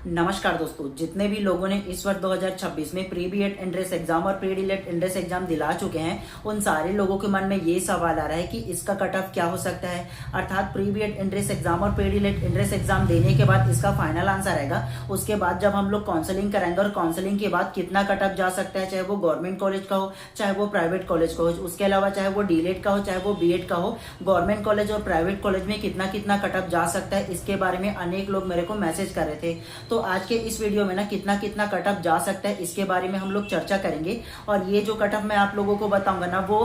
नमस्कार दोस्तों, जितने भी लोगों ने इस वर्ष 2026 में प्री बीएड एंट्रेंस एग्जाम और प्री डीएलएड एंट्रेंस एग्जाम दिला चुके हैं, उन सारे लोगों के मन में ये सवाल आ रहा है कि इसका कट ऑफ क्या हो सकता है। अर्थात प्री बीएड एंट्रेंस एग्जाम और प्री डीएलएड एंट्रेंस एग्जाम देने के बाद इसका फाइनल आंसर आएगा। उसके बाद जब हम लोग काउंसलिंग कराएंगे और काउंसलिंग के बाद कितना कट ऑफ जा सकता है, चाहे वो गवर्नमेंट कॉलेज का हो चाहे वो प्राइवेट कॉलेज का हो, उसके अलावा चाहे वो डीएलएड का हो चाहे वो बीएड का हो, गवर्नमेंट कॉलेज और प्राइवेट कॉलेज में कितना कितना कट ऑफ जा सकता है, इसके बारे में अनेक लोग मेरे को मैसेज कर रहे थे। तो आज के इस वीडियो में ना कितना कितना कट ऑफ जा सकता है इसके बारे में हम लोग चर्चा करेंगे। और ये जो कट ऑफ मैं आप लोगों को बताऊंगा ना, वो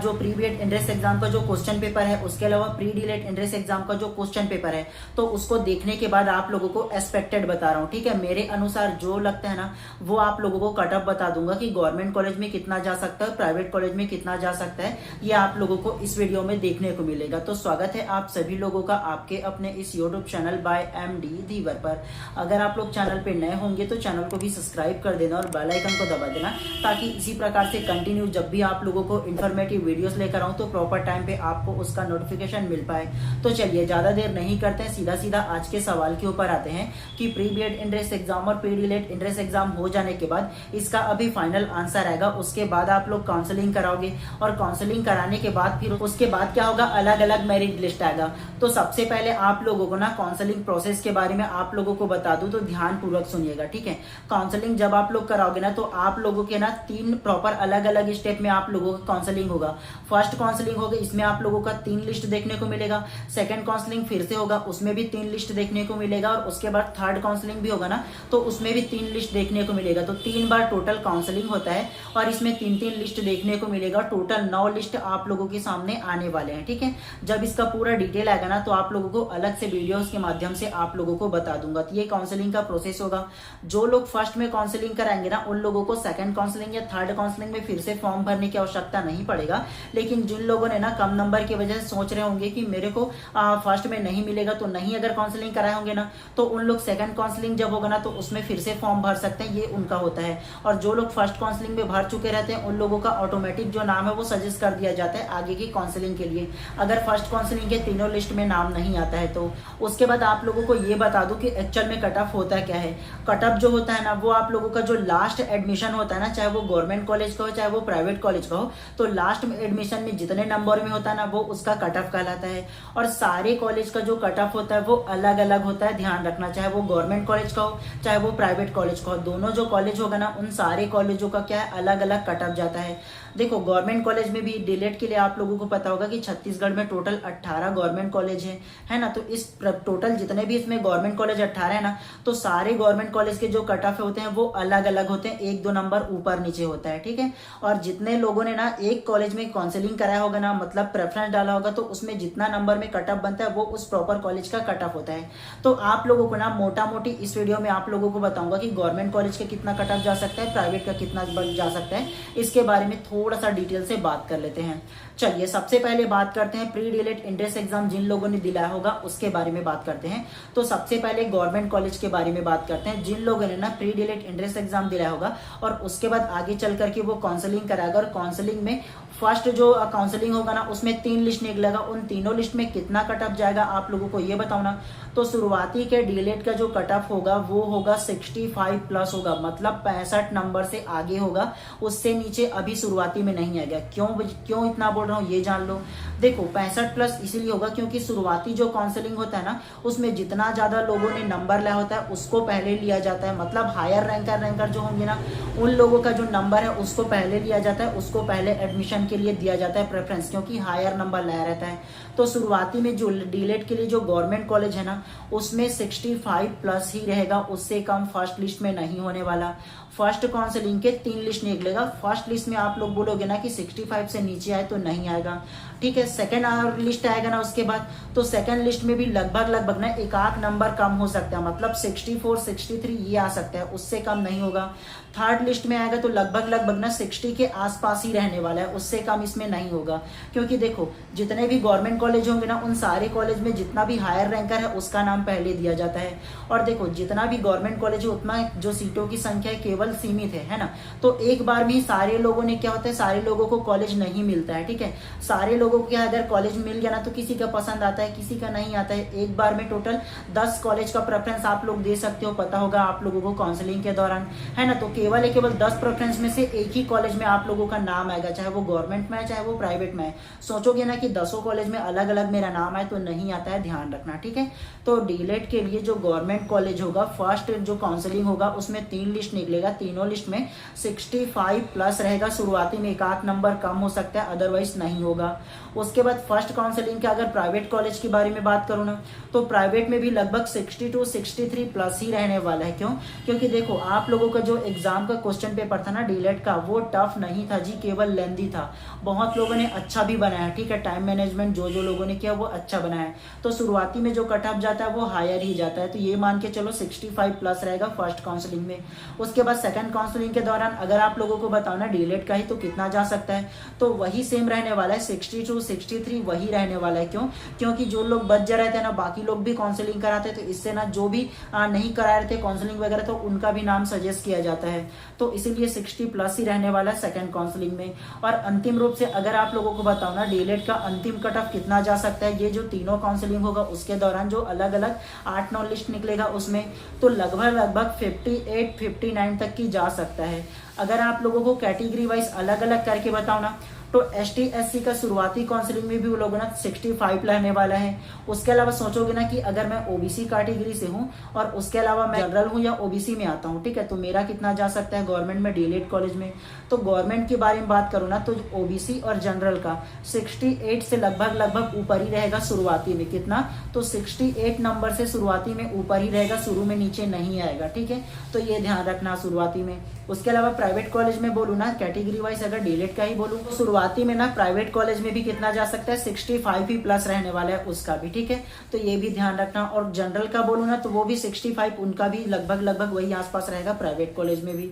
जो प्री बीएड एंट्रेंस एग्जाम का जो क्वेश्चन पेपर है, उसके अलावा प्री डीएलएड एंट्रेंस एग्जाम का जो क्वेश्चन पेपर है, तो उसको देखने के बाद आप लोगों को एक्सपेक्टेड बता रहा हूँ। ठीक है, मेरे अनुसार जो लगता है ना वो आप लोगों को कट ऑफ बता दूंगा कि गवर्नमेंट कॉलेज में कितना जा सकता है, प्राइवेट कॉलेज में कितना जा सकता है, ये आप लोगों को इस वीडियो में देखने को मिलेगा। तो स्वागत है आप सभी लोगों का आपके अपने इस यूट्यूब चैनल बाय एमडी धीवर पर। अगर आप लोग चैनल पे नए होंगे तो चैनल को भी सब्सक्राइब कर देना और बेल आइकन को दबा देना, ताकि इसी प्रकार से कंटिन्यू जब भी आप लोगों को इन्फॉर्मेटिव वीडियोस लेकर आऊं तो प्रॉपर टाइम पे आपको उसका नोटिफिकेशन मिल पाए। तो चलिए ज्यादा देर नहीं करते हैं, सीधा सीधा आज के सवाल के ऊपर आते हैं कि प्री बीएड एंट्रेंस एग्जाम और प्री डीएलएड एंट्रेंस एग्जाम हो जाने के बाद इसका अभी फाइनल आंसर आएगा। उसके बाद आप लोग काउंसलिंग कराओगे और काउंसलिंग कराने के बाद फिर उसके बाद क्या होगा, अलग अलग मेरिट लिस्ट आएगा। तो सबसे पहले आप लोगों को ना काउंसलिंग प्रोसेस के बारे में आप लोगों को बता दूं, तो ध्यान पूर्वक सुनिएगा। ठीक है, काउंसलिंग जब आप लोग कराओगे ना तो आप लोगों के ना 3 प्रॉपर अलग अलग स्टेप में आप लोगों का काउंसलिंग होगा। फर्स्ट काउंसलिंग होगा, इसमें आप लोगों का 3 लिस्ट देखने को मिलेगा। सेकंड काउंसलिंग फिर से होगा, उसमें भी 3 लिस्ट देखने को मिलेगा। और उसके बाद थर्ड काउंसलिंग भी होगा ना, तो उसमें भी 3 लिस्ट देखने को मिलेगा। तो 3 बार टोटल काउंसलिंग होता है और इसमें 3-3 लिस्ट देखने को मिलेगा। टोटल 9 लिस्ट आप लोगों के सामने आने वाले हैं। ठीक है, जब इसका पूरा डिटेल आएगा ना तो आप लोगों को अलग से वीडियोस के माध्यम से आप लोगों को बता दूंगा। तो ये काउंसलिंग का प्रोसेस होगा। जो लोग फर्स्ट में काउंसलिंग कराएंगे ना, उन लोगों को सेकंड काउंसलिंग या थर्ड काउंसलिंग में फिर से फॉर्म भरने की आवश्यकता नहीं पड़ेगा। लेकिन जिन लोगों ने ना कम नंबर की वजह से सोच रहे होंगे कि मेरे को फर्स्ट में नहीं मिलेगा, तो नहीं अगर काउंसलिंग कराए होंगे ना, तो उन लोग सेकंड काउंसलिंग जब होगा ना तो उसमें फिर से फॉर्म भर सकते हैं, ये उनका होता है। और जो लोग फर्स्ट काउंसलिंग में भर चुके रहते हैं, उन लोगों का ऑटोमेटिक जो नाम है वो सजेस्ट कर दिया जाता है आगे की काउंसलिंग के लिए, अगर फर्स्ट काउंसलिंग के तीनों लिस्ट में नाम नहीं आता है तो। उसके बाद आप लोगों को ये बता दूं कि एक्चुअल में कट ऑफ होता क्या है। कट ऑफ जो होता है ना, वो आप लोगों का जो लास्ट एडमिशन होता है ना, चाहे वो गवर्नमेंट कॉलेज का हो चाहे वो प्राइवेट कॉलेज का हो, तो लास्ट एडमिशन में जितने नंबर में होता है ना, वो उसका कट ऑफ कहलाता है। और सारे कॉलेज का जो कट ऑफ होता है वो अलग अलग होता है, ध्यान रखना, चाहे वो गवर्नमेंट कॉलेज का हो चाहे वो प्राइवेट कॉलेज का हो। दोनों जो कॉलेज होगा ना, उन सारे कॉलेजों का क्या है, अलग अलग कट ऑफ जाता है। देखो, गवर्नमेंट कॉलेज में भी डीएलएड के लिए आप लोगों को पता होगा कि छत्तीसगढ़ में टोटल 18 गवर्नमेंट कॉलेज है ना। तो इस टोटल जितने भी इसमें गवर्नमेंट कॉलेज 18 है ना, तो सारे गवर्नमेंट कॉलेज के जो कट ऑफ होते हैं वो अलग अलग होते हैं, 1-2 नंबर ऊपर नीचे होता है। ठीक है, और जितने लोगों ने ना एक कॉलेज में काउंसलिंग कराया होगा ना, मतलब प्रेफरेंस डाला होगा, तो उसमें जितना नंबर में कट ऑफ बनता है वो उस प्रॉपर कॉलेज का कट ऑफ होता है। तो आप लोगों को ना मोटा मोटी इस वीडियो में आप लोगों को बताऊंगा कि गवर्नमेंट कॉलेज का कितना कट ऑफ जा सकता है, प्राइवेट का कितना जा सकता है, इसके बारे में थोड़ा सा डिटेल से बात कर लेते हैं। चलिए सबसे पहले बात करते हैं प्री डीएलएड एंट्रेंस एग्जाम जिन लोगों ने दिलाया होगा उसके बारे में बात करते हैं। तो सबसे पहले गवर्नमेंट कॉलेज के बारे में बात करते हैं। जिन लोगों ने ना प्री डीएलएड एंट्रेंस एग्जाम दिलाया होगा और उसके बाद आगे चल करके वो काउंसलिंग कराएगा, और काउंसलिंग में फर्स्ट जो काउंसलिंग होगा ना, उसमें 3 लिस्ट निकलेगा। उन तीनों लिस्ट में कितना कट ऑफ जाएगा आप लोगों को ये बताओ ना। तो शुरुआती के डीएलएड का जो कट ऑफ होगा वो होगा 65 प्लस होगा, मतलब 65 नंबर से आगे होगा, उससे नीचे अभी शुरुआती में नहीं आएगा। क्यों इतना बोल रहा हूँ ये जान लो। देखो, 65 प्लस इसीलिए होगा क्योंकि शुरुआती जो काउंसलिंग होता है ना, उसमें जितना ज्यादा लोगों ने नंबर लिया होता है उसको पहले लिया जाता है। मतलब हायर रैंकर जो होंगे ना, उन लोगों का जो नंबर है उसको पहले लिया जाता है, उसको पहले एडमिशन के लिए दिया जाता है प्रेफरेंस, क्योंकि हायर नंबर लाया रहता है। तो शुरुआती में जो डीएलएड के लिए जो गवर्नमेंट कॉलेज है ना, उसमें 65 प्लस ही रहेगा, उससे कम फर्स्ट लिस्ट में नहीं होने वाला। फर्स्ट काउंसलिंग के 3 लिस्ट निकलेगा। फर्स्ट लिस्ट में आप लोग बोलोगे ना कि 65 से नीचे आए तो नहीं आएगा। ठीक है, सेकंड लिस्ट आएगा ना उसके बाद, तो सेकंड लिस्ट में भी लगभग ना 1-8 नंबर कम हो सकता है, मतलब 64, 63 ये आ सकता है, उससे कम नहीं होगा। थर्ड लिस्ट में आएगा तो लगभग ना 60 के आसपास ही रहने वाला है, उससे कम इसमें नहीं होगा, क्योंकि देखो जितने भी गवर्नमेंट कॉलेज होंगे ना, उन सारे कॉलेज में जितना भी हायर रैंकर है उसका नाम पहले दिया जाता है। और देखो जितना भी गवर्नमेंट कॉलेज है उतना जो सीटों की संख्या है केवल सीमित है ना। तो एक बार में ही सारे लोगों ने क्या होता है, सारे लोगों को कॉलेज नहीं मिलता है, ठीक है। सारे लोगों को क्या, अगर कॉलेज मिल गया ना तो किसी का पसंद आता है, किसी का नहीं आता है। एक बार में टोटल 10 कॉलेज का प्रेफरेंस आप लोग दे सकते हो, पता होगा आप लोगों को काउंसलिंग के दौरान, है ना। तो केवल 10 प्रेफरेंस में से एक ही कॉलेज में आप लोगों का नाम आएगा, चाहे वो गवर्नमेंट में है चाहे वो प्राइवेट में है। सोचोगे ना कि 10 कॉलेज में अलग अलग मेरा नाम आए, तो नहीं आता है, ध्यान रखना, ठीक है। तो डीलेट के लिए जो गवर्नमेंट कॉलेज होगा, फर्स्ट जो काउंसलिंग होगा उसमें 3 लिस्ट निकलेगा। तीनों लिस्ट में 65 प्लस रहेगा। शुरुआती में 1 नंबर कम हो सकता है, अदरवाइज नहीं होगा। उसके बाद फर्स्ट काउंसलिंग के अगर प्राइवेट कॉलेज के बारे में बात करूँ ना, तो प्राइवेट में भी लगभग 62 63 प्लस ही रहने वाला है। क्यों? क्योंकि देखो आप लोगों का जो एग्जाम का क्वेश्चन पेपर था ना डीलेट का, वो टफ नहीं था जी, केवल लेंथी था। बहुत लोगों ने अच्छा भी बनाया, ठीक है। टाइम मैनेजमेंट जो लोगों ने किया वो अच्छा बनाया। तो शुरुआती में जो कट ऑफ जाता है वो हायर ही जाता है। तो ये मान के चलो 65 प्लस रहेगा फर्स्ट काउंसलिंग में। उसके बाद सेकंड काउंसलिंग के दौरान अगर आप लोगों को बताओ ना डीलेट का ही, तो कितना जा सकता है, तो वही सेम रहने वाला है, 62 63 वही रहने वाला है। क्यों? क्योंकि जो लोग बच जा रहे थे ना, बाकी लोग भी काउंसलिंग कराते, तो इससे ना जो भी नहीं करा रहे थे काउंसलिंग वगैरह, तो उनका भी नाम सजेस्ट किया जाता है। तो इसीलिए 60 प्लस ही रहने वाला है सेकंड काउंसलिंग में। और अंतिम रूप से अगर आप लोगों को बताओ ना डीलेट का अंतिम कट ऑफ कितना जा सकता है, ये जो तीनों काउंसलिंग होगा उसके दौरान जो अलग अलग 8-9 लिस्ट निकलेगा उसमें, तो लगभग 58 59 तक की जा सकता है। अगर आप लोगों को कैटेगरी वाइज अलग अलग करके बताओ ना, तो ST SC का शुरुआती काउंसलिंग में भी वो लोग ना 65 रहने वाला है। उसके अलावा सोचोगे ना कि अगर मैं OBC कैटेगरी से हूँ और उसके अलावा मैं जनरल हूँ या OBC में आता हूँ, ठीक है, तो मेरा कितना जा सकता है गवर्नमेंट में डीलेट कॉलेज में। तो गवर्नमेंट के बारे में बात करूँ ना, तो OBC और जनरल का 68 से लगभग ऊपर ही रहेगा शुरुआती में। कितना? तो 68 नंबर से शुरुआती में ऊपर ही रहेगा, शुरू में नीचे नहीं आएगा, ठीक है। तो ये ध्यान रखना शुरुआती में। उसके अलावा प्राइवेट कॉलेज में बोलूँ ना, कैटेगरी वाइज अगर डीलेट का ही बोलूँ, तो शुरुआती में ना प्राइवेट कॉलेज में भी कितना जा सकता है, 65 ही प्लस रहने वाला है उसका भी, ठीक है। तो ये भी ध्यान रखना। और जनरल का बोलूँ ना, तो वो भी 65, उनका भी लगभग वही आसपास रहेगा प्राइवेट कॉलेज में भी।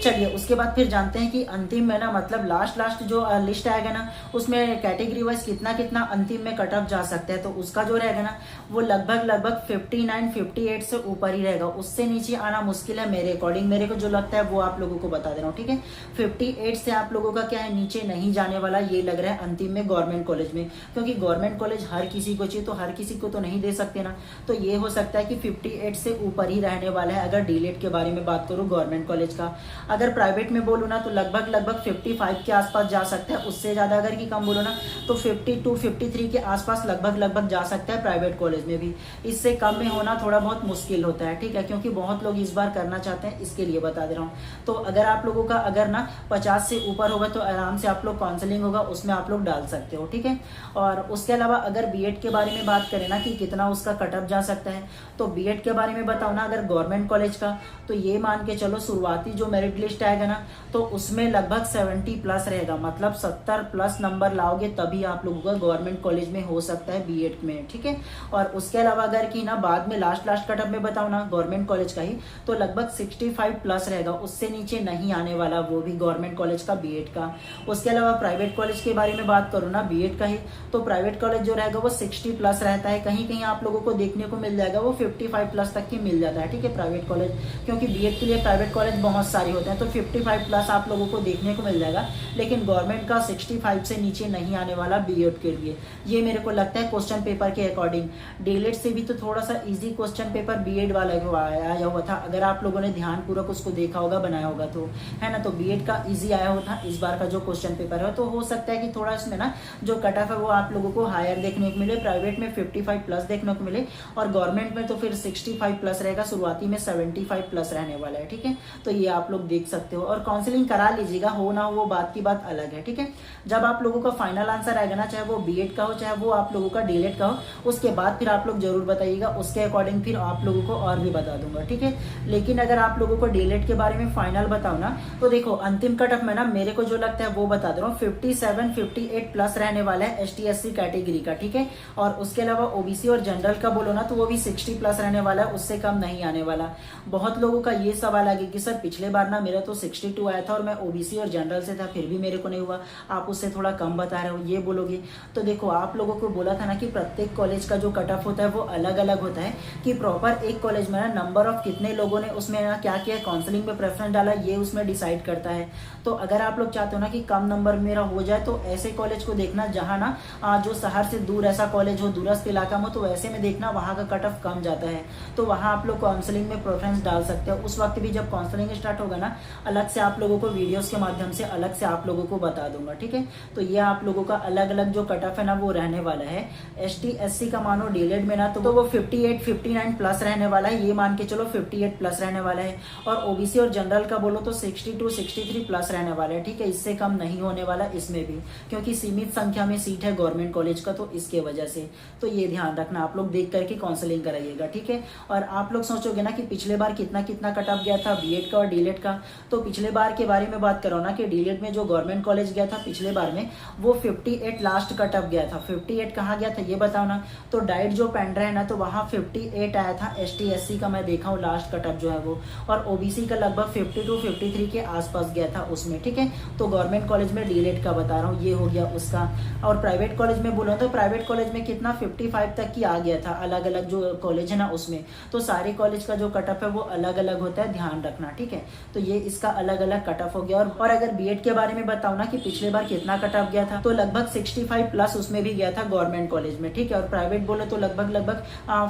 चलिए उसके बाद फिर जानते हैं कि अंतिम में ना, मतलब लास्ट जो लिस्ट आएगा ना, उसमें कैटेगरी वाइज कितना अंतिम में कट ऑफ जा सकता है। तो उसका जो रहेगा ना, वो लगभग 59 58 से ऊपर ही रहेगा। उससे नीचे आना मुश्किल है मेरे अकॉर्डिंग, मेरे को जो लगता है वो आप लोगों को बता दे रहा हूँ, ठीक है। 58 से आप लोगों का क्या है, नीचे नहीं जाने वाला, ये लग रहा है अंतिम में गवर्नमेंट कॉलेज में। क्योंकि गवर्नमेंट कॉलेज हर किसी को चाहिए, तो हर किसी को तो नहीं दे सकते ना। तो ये हो सकता है कि 58 से ऊपर ही रहने वाला है अगर डीलेट के बारे में बात करूँ गवर्नमेंट कॉलेज का। अगर प्राइवेट में बोलूँ ना, तो लगभग 55 के आसपास जा सकता है। उससे ज्यादा अगर की कम बोलो ना, तो 52 53 के आसपास लगभग जा सकता है प्राइवेट कॉलेज में भी। इससे कम में होना थोड़ा बहुत मुश्किल होता है, ठीक है, क्योंकि बहुत लोग इस बार करना चाहते हैं, इसके लिए बता दे रहा हूँ। तो अगर आप लोगों का अगर ना 50 से ऊपर होगा, तो आराम से आप लोग काउंसलिंग होगा उसमें आप लोग डाल सकते हो, ठीक है। और उसके अलावा अगर बीएड के बारे में बात करें ना कि कितना उसका कटअप जा सकता है, तो बीएड के बारे में बताओ ना अगर गवर्नमेंट कॉलेज का, तो ये मान के चलो शुरुआती जो मेरिट लिस्ट आएगा ना, तो उसमें लगभग 70 प्लस रहेगा। मतलब 70 प्लस नंबर लाओगे तभी आप लोगों का गवर्नमेंट कॉलेज में हो सकता है बीएड में, ठीक है। और उसके अलावा अगर कि ना बाद में लास्ट कटअप में बताओ ना गवर्नमेंट कॉलेज का ही, तो लगभग 65 प्लस रहेगा। उससे नीचे नहीं आने वाला, वो भी गवर्नमेंट कॉलेज का बीएड का। उसके अलावा प्राइवेट कॉलेज के बारे में बात करूँ ना बीएड का ही, तो प्राइवेट कॉलेज जो रहेगा वो 60 प्लस रहता है। कहीं कहीं आप लोगों को देखने को मिल जाएगा वो 55 प्लस तक की मिल जाता है, ठीक है, प्राइवेट कॉलेज। क्योंकि बीएड के लिए प्राइवेट कॉलेज बहुत सारे होते हैं, तो 55 प्लस आप लोगों को देखने को मिल जाएगा। लेकिन गवर्नमेंट का 65 से नीचे नहीं आने वाला बीएड के लिए। ये मेरे को लगता है क्वेश्चन पेपर के अकॉर्डिंग। डीलेट से भी तो थोड़ा सा इजी क्वेश्चन पेपर बीएड वाला आया हुआ था, अगर आप लोगों ने ध्यान पूर्वक उसको देखा होगा, बनाया होगा, तो है ना। तो बीएड का इजी आया हुआ था इस बार का जो क्वेश्चन पेपर है। तो हो सकता है कि थोड़ा इसमें ना जो कट ऑफ है वो आप लोगों को हायर देखने को मिले, प्राइवेट में 55 प्लस देखने को मिले, और गवर्नमेंट में तो फिर 65 प्लस रहेगा, शुरुआती में 75 प्लस रहने वाला है, ठीक है। तो ये आप लोग देख सकते हो। और काउंसलिंग करा लीजिएगा, हो ना हो वो बात की बात अलग है, ठीक है। जब आप लोगों का फाइनल आंसर आएगा ना, चाहे वो बीएड का हो चाहे वो आप लोगों का डीलेट का हो, उसके बाद फिर आप लोग जरूर बताइएगा, उसके अकॉर्डिंग फिर आप लोगों को और भी बता दूंगा, ठीक है। लेकिन अगर आप लोगों को डीलेट के बारे में फाइनल बताओ ना, तो देखो अंतिम कट ऑफ में ना मेरे को जो लगता है वो बता दे रहा हूँ, 57 58 प्लस रहने वाला है ST SC कैटेगरी का, ठीक है। और उसके अलावा ओबीसी और जनरल का बोलो ना तो वो भी 60 प्लस रहने वाला है, उससे कम नहीं आने वाला। बहुत लोगों का ये सवाल आ गया कि सर पिछले बार ना मेरा तो 62 आया था और मैं ओबीसी और जनरल से था, फिर भी मेरे को नहीं हुआ, आप उससे थोड़ा कम बता रहे हो, ये बोलोगे। तो देखो आप लोगों को बोला था ना कि प्रत्येक कॉलेज का जो कट ऑफ होता है वो अलग अलग होता है, कि प्रॉपर एक कॉलेज में ना नंबर ऑफ कितने लोगों ने उसमें ना क्या किया, काउंसलिंग में प्रेफरेंस डाला, ये उसमें डिसाइड करता है। तो अगर आप लोग चाहते हो ना कि कम नंबर मेरा हो जाए तो ऐसे कॉलेज को देखना जहाँ ना जो शहर से दूर ऐसा कॉलेज हो, दूरस्थ इलाका में, तो वैसे में देखना वहाँ का कट ऑफ कम जाता है, तो वहाँ आप लोग काउंसलिंग में प्रेफरेंस डाल सकते हो। उस वक्त भी जब काउंसलिंग स्टार्ट होगा ना, अलग से आप लोगों को वीडियोस के माध्यम से अलग से आप लोगों को बता दूंगा, ठीक है। तो ये आप लोगों का अलग अलग जो कट ऑफ है ना वो रहने वाला है। ST SC का मानो डीलेड में ना तो वो 58 59 प्लस रहने वाला है, ये मान के चलो 58 प्लस रहने वाला है। और ओबीसी और जनरल का बोलो तो 62 63 प्लस रहने वाला है, ठीक है। इससे कम नहीं होने वाला इसमें भी, क्योंकि सीमित संख्या में सीट है गवर्नमेंट कॉलेज का, तो इसके वजह से। तो ये ध्यान रखना, आप लोग देख करके काउंसलिंग कराइएगा, ठीक है। और आप लोग सोचोगे ना कि पिछले बार कितना कितना कट ऑफ गया था बीएड का और डीलेड का, तो पिछले बार के बारे में बात करो ना कि डीलेड में जो गवर्नमेंट कॉलेज गया था पिछले बार में वो 58 लास्ट कट ऑफ गया था। 58 कहाँ गया था ये बताओ ना, तो डाइट जो पेंड्रा है ना तो वहाँ 58 आया था। ST SC का मैं देखा हूँ लास्ट कट ऑफ जो है वो, और ओबीसी का लगभग 52 53 के आसपास गया था उसमें, ठीक है। तो गवर्नमेंट कॉलेज में डीलेड का बता रहा हूँ, ये हो गया उसका। और प्राइवेट कॉलेज में बोलो तो प्राइवेट कॉलेज में कितना 55 तक की आ गया था, अलग अलग जो कॉलेज है ना उसमें। तो सारे कॉलेज का जो कट ऑफ है वो अलग अलग होता है, ध्यान रखना, ठीक है। तो ये इसका अलग अलग कट ऑफ हो गया। और अगर बीएड के बारे में बताऊँ ना कि पिछले बार कितना कट ऑफ गया था, तो लगभग 65 प्लस उसमें भी गया था गवर्नमेंट कॉलेज में, ठीक है। और प्राइवेट बोले तो लगभग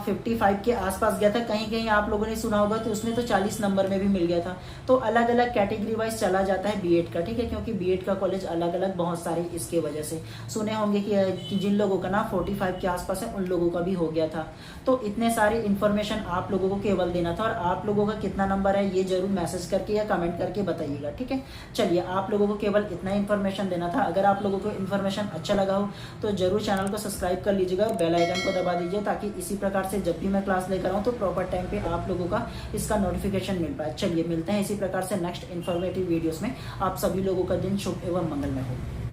55 के आसपास गया था। कहीं कहीं आप लोगों ने सुना होगा तो उसमें तो 40 नंबर में भी मिल गया था। तो अलग अलग कैटेगरी वाइज चला जाता है बीएड का, ठीक है, क्योंकि बीएड का कॉलेज अलग अलग बहुत सारे इसके वजह से। सुने होंगे कि जिन लोगों का ना 45 के आसपास है उन लोगों का भी हो गया था। तो इतने सारे इन्फॉर्मेशन आप लोगों को केवल देना था, और आप लोगों का कितना नंबर है ये जरूर मैसेज करके या कमेंट करके बताइएगा, ठीक है। चलिए, आप लोगों को केवल इतना इन्फॉर्मेशन देना था। अगर आप लोगों को इन्फॉर्मेशन अच्छा लगा हो तो जरूर चैनल को सब्सक्राइब कर लीजिएगा और बेल आइकन को दबा दीजिए, ताकि इसी प्रकार से जब भी मैं क्लास लेकर आऊँ तो प्रॉपर टाइम पे आप लोगों का इसका नोटिफिकेशन मिल पाए। चलिए, मिलते हैं इसी प्रकार से नेक्स्ट इन्फॉर्मेटिव वीडियोस में। आप सभी लोगों का दिन शुभ एवं मंगलमय हो।